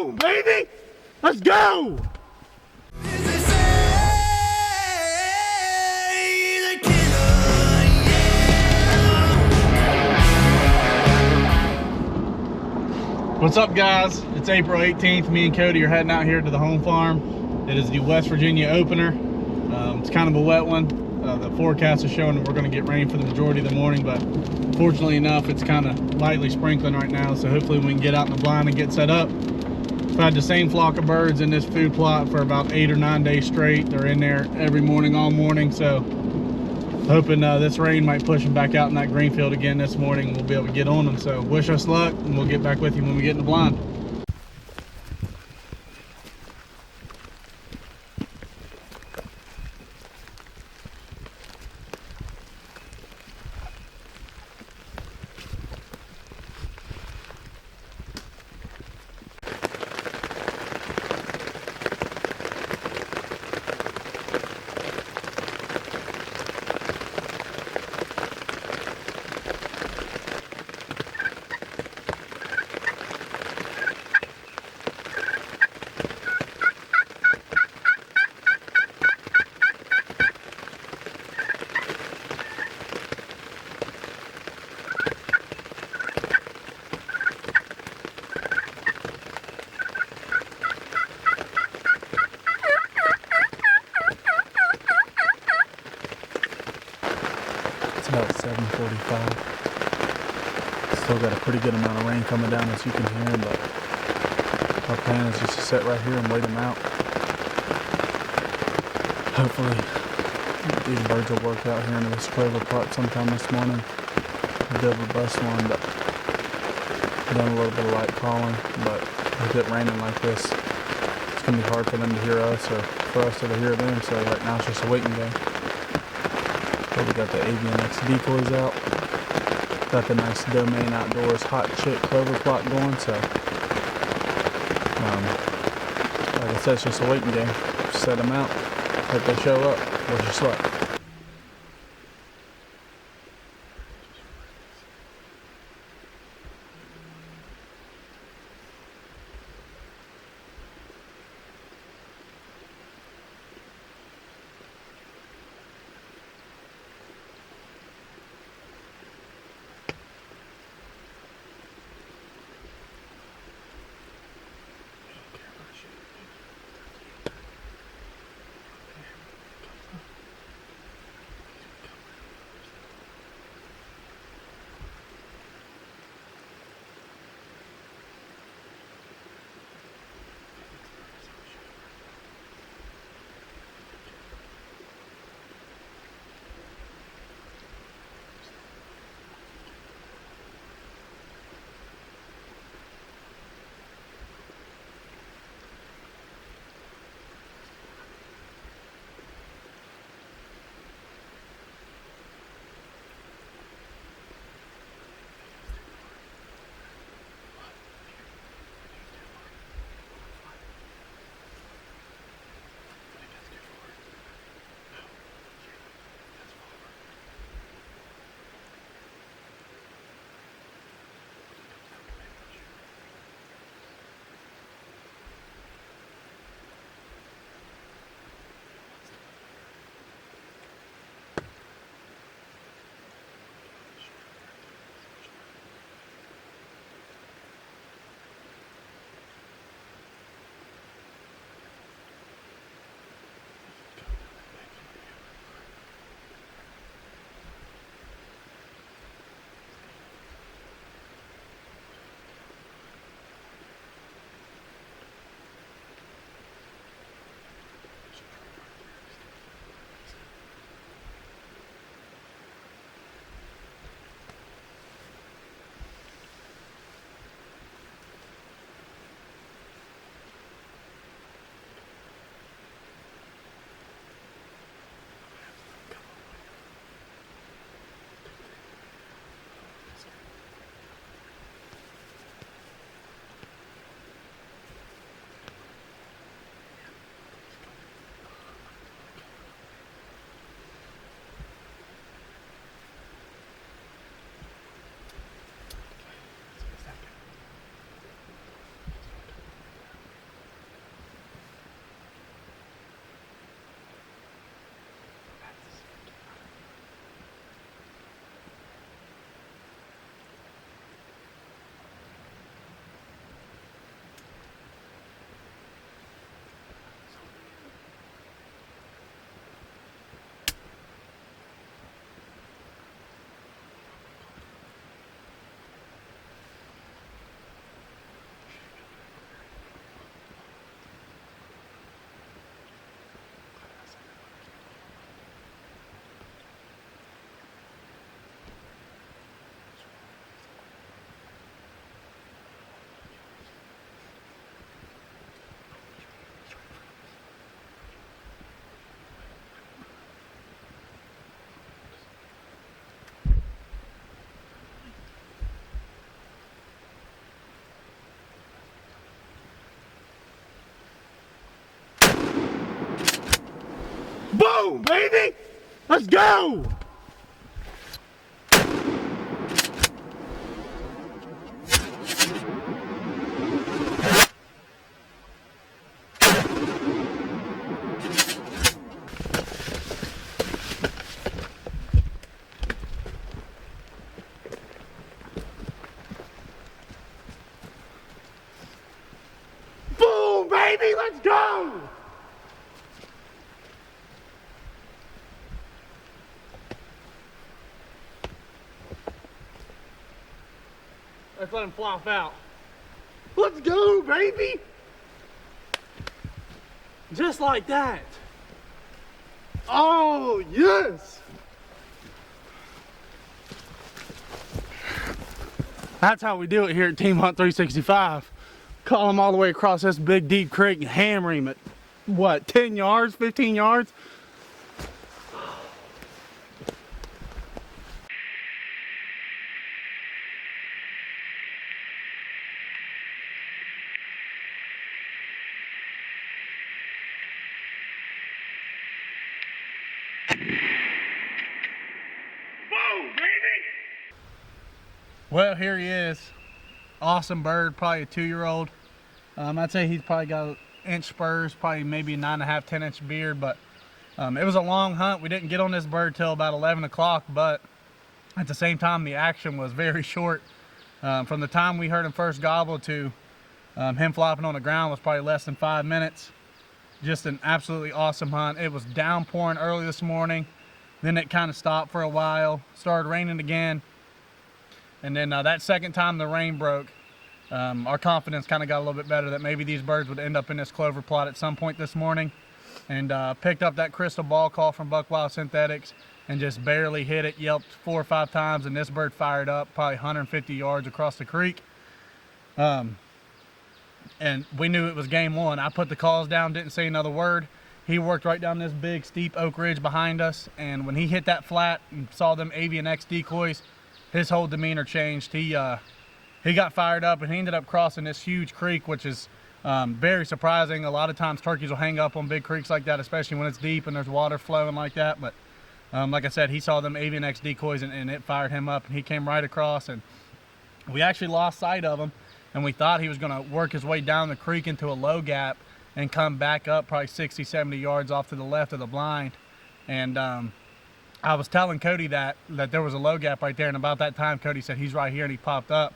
go, baby! Let's go! What's up, guys? It's April 18th. Me and Cody are heading out here to the home farm. It is the West Virginia opener. It's kind of a wet one. The forecast is showing that we're going to get rain for the majority of the morning, but fortunately enough, it's kind of lightly sprinkling right now, so hopefully we can get out in the blind and get set up. I've had the same flock of birds in this food plot for about 8 or 9 days straight. They're in there every morning, all morning, so hoping this rain might push them back out in that green field again this morning. We'll be able to get on them, so wish us luck, and we'll get back with you when we get in the blind. About 7:45. Still got a pretty good amount of rain coming down, as you can hear, but our plan is just to sit right here and wait them out. Hopefully these birds will work out here into this clover plot sometime this morning. We'll be able to bust one, but done a little bit of light calling, but with it raining like this, it's going to be hard for them to hear us or for us to hear them, so right now it's just a waiting game. We got the Avian X decoys out. Got the nice Domain Outdoors hot chick clover plot going, so like I said, it's just a waiting game. Set them out, hope they show up. Wish us luck. Boom, baby! Let's go! Boom, baby, let's go! Let's let him flop out. Let's go, baby! Just like that. Oh, yes! That's how we do it here at Team Hunt 365. Call him all the way across this big deep creek and hammer him at, what, 10 yards, 15 yards? Well, here he is. Awesome bird, probably a 2-year-old. I'd say he's probably got 1-inch spurs, probably maybe a 9.5, 10-inch beard, but it was a long hunt. We didn't get on this bird till about 11 o'clock, but at the same time, the action was very short. From the time we heard him first gobble to him flopping on the ground was probably less than 5 minutes. Just an absolutely awesome hunt. It was downpouring early this morning. Then it kind of stopped for a while, started raining again. And then that second time the rain broke, our confidence kind of got a little bit better that maybe these birds would end up in this clover plot at some point this morning. And picked up that crystal ball call from Buck Wild Synthetics and just barely hit it, yelped 4 or 5 times, and this bird fired up probably 150 yards across the creek. And we knew it was game one. I put the calls down, didn't say another word. He worked right down this big steep oak ridge behind us, and when he hit that flat and saw them Avian X decoys, his whole demeanor changed. He got fired up, and he ended up crossing this huge creek, which is very surprising. A lot of times turkeys will hang up on big creeks like that, especially when it's deep and there's water flowing like that. But like I said, he saw them Avian X decoys, and it fired him up, and he came right across, and we actually lost sight of him, and we thought he was going to work his way down the creek into a low gap and come back up probably 60, 70 yards off to the left of the blind. And I was telling Cody that there was a low gap right there, and about that time Cody said he's right here, and he popped up.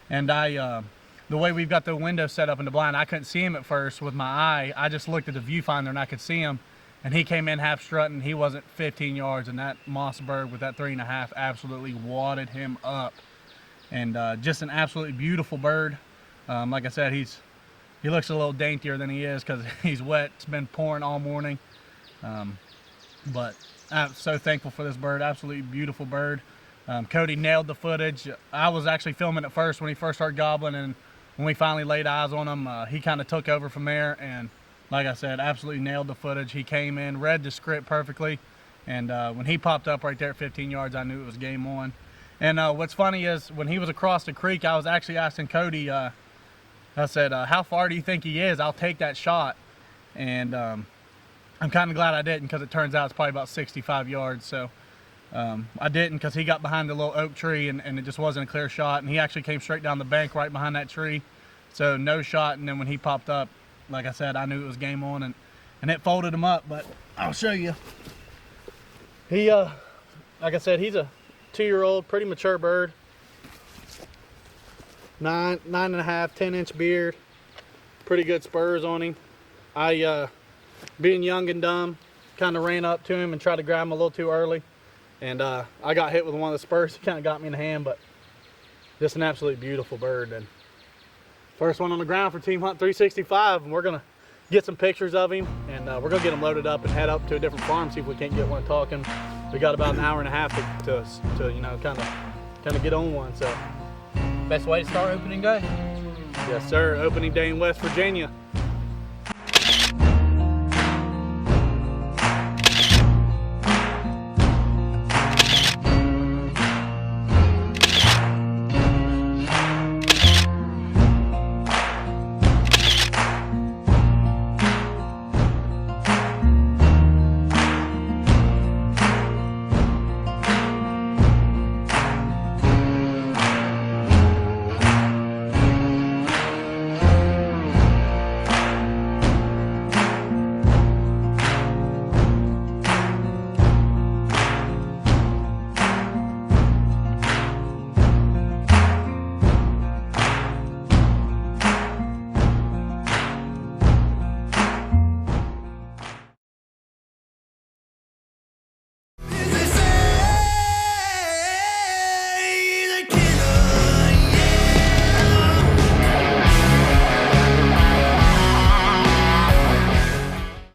And the way we've got the window set up in the blind, I couldn't see him at first with my eye. I just looked at the viewfinder and I could see him, and he came in half strutting. He wasn't 15 yards, and that moss bird with that 3.5 absolutely wadded him up. And just an absolutely beautiful bird. Like I said, he looks a little daintier than he is because he's wet. It's been pouring all morning. But I'm so thankful for this bird. Absolutely beautiful bird. Cody nailed the footage. I was actually filming at first when he first started gobbling, and when we finally laid eyes on him, he kind of took over from there, and like I said, absolutely nailed the footage. He came in, read the script perfectly, and when he popped up right there at 15 yards, I knew it was game on. And what's funny is when he was across the creek, I was actually asking Cody, I said, how far do you think he is? I'll take that shot. And I'm kind of glad I didn't, because it turns out it's probably about 65 yards. So I didn't, because he got behind the little oak tree, and it just wasn't a clear shot. And he actually came straight down the bank right behind that tree. So no shot. And then when he popped up, like I said, I knew it was game on, and it folded him up. But I'll show you. He, like I said, he's a 2-year-old, pretty mature bird. 9.5, 10-inch beard. Pretty good spurs on him. I, being young and dumb, kind of ran up to him and tried to grab him a little too early. And I got hit with one of the spurs. He kind of got me in the hand, but just an absolutely beautiful bird. And first one on the ground for Team Hunt 365, and we're gonna get some pictures of him, and we're gonna get him loaded up and head up to a different farm, see if we can't get one talking. We got about an hour and a half to you know, kind of get on one. So best way to start opening day. Yes, sir. Opening day in West Virginia.